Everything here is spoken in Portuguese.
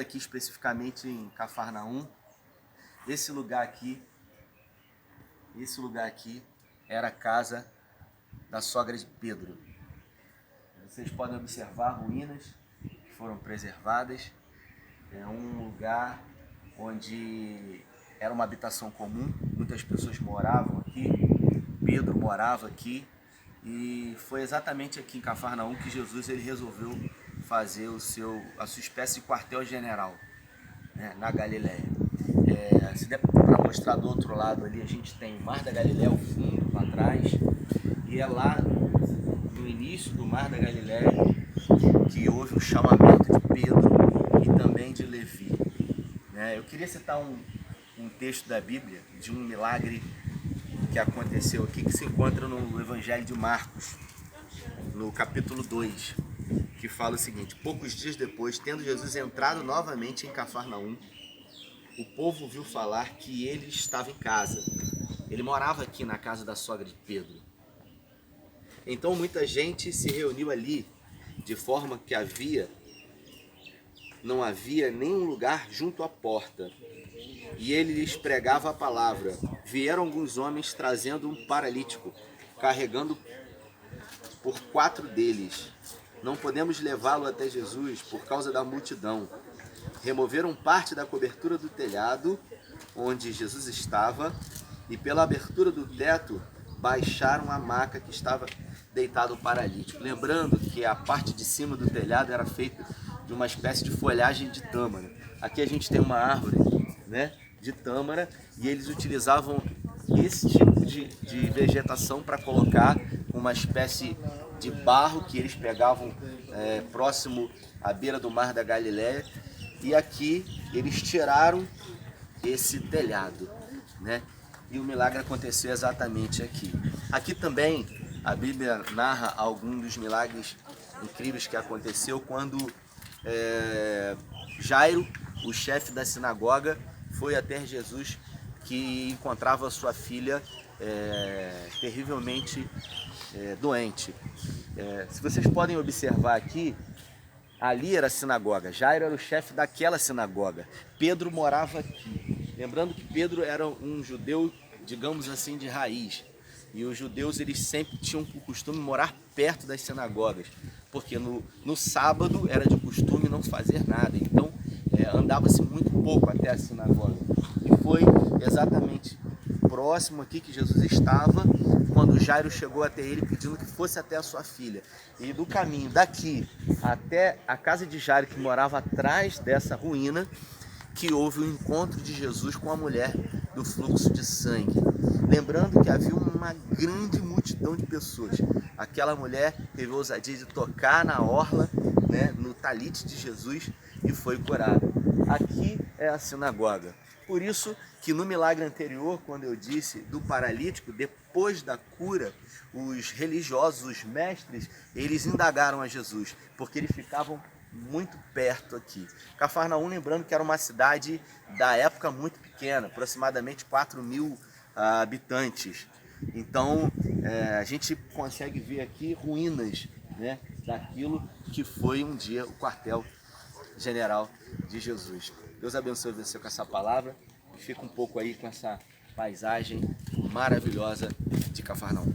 aqui especificamente em Cafarnaum. Esse lugar aqui era a casa da sogra de Pedro. Vocês podem observar ruínas que foram preservadas. É um lugar onde era uma habitação comum, muitas pessoas moravam aqui, Pedro morava aqui, e foi exatamente aqui em Cafarnaum que Jesus ele resolveu fazer a sua espécie de quartel-general, né, na Galileia. Se der para mostrar do outro lado ali, a gente tem o Mar da Galileia ao fundo, lá atrás, e é lá no início do Mar da Galileia que houve o chamamento de Pedro e também de Levi. Eu queria citar um texto da Bíblia de um milagre que aconteceu aqui, que se encontra no Evangelho de Marcos, no capítulo 2, que fala o seguinte: poucos dias depois, tendo Jesus entrado novamente em Cafarnaum, o povo ouviu falar que ele estava em casa. Ele morava aqui na casa da sogra de Pedro. Então muita gente se reuniu ali, de forma que não havia nenhum lugar junto à porta. E ele lhes pregava a palavra. Vieram alguns homens trazendo um paralítico, carregando por 4 deles. Não podemos levá-lo até Jesus por causa da multidão. Removeram parte da cobertura do telhado onde Jesus estava e pela abertura do teto baixaram a maca que estava deitado o paralítico. Lembrando que a parte de cima do telhado era feita de uma espécie de folhagem de tâmara. Aqui a gente tem uma árvore, né, de tâmara, e eles utilizavam esse tipo de vegetação para colocar uma espécie de barro que eles pegavam próximo à beira do Mar da Galileia, e aqui eles tiraram esse telhado, né? E o milagre aconteceu exatamente aqui. Aqui também a Bíblia narra alguns dos milagres incríveis que aconteceu quando Jairo, o chefe da sinagoga, foi até Jesus, que encontrava sua filha terrivelmente doente. Se vocês podem observar aqui, ali era a sinagoga, Jairo era o chefe daquela sinagoga, Pedro morava aqui. Lembrando que Pedro era um judeu, digamos assim, de raiz. E os judeus eles sempre tinham o costume de morar perto das sinagogas, porque no sábado era de costume não fazer nada, então andava-se muito pouco até a sinagoga. E foi exatamente próximo aqui que Jesus estava, quando Jairo chegou até ele pedindo que fosse até a sua filha. E do caminho daqui até a casa de Jairo, que morava atrás dessa ruína, que houve o encontro de Jesus com a mulher do fluxo de sangue. Lembrando que havia uma grande multidão de pessoas. Aquela mulher teve a ousadia de tocar na orla, né, no talite de Jesus, e foi curada. Aqui é a sinagoga. Por isso que no milagre anterior, quando eu disse do paralítico, depois da cura, os religiosos, os mestres, eles indagaram a Jesus, porque eles ficavam muito perto aqui. Cafarnaum, lembrando que era uma cidade da época muito pequena, aproximadamente 4.000 habitantes. Então a gente consegue ver aqui ruínas, né, daquilo que foi um dia o quartel-general de Jesus. Deus abençoe você com essa palavra e fica um pouco aí com essa paisagem maravilhosa de Cafarnaum.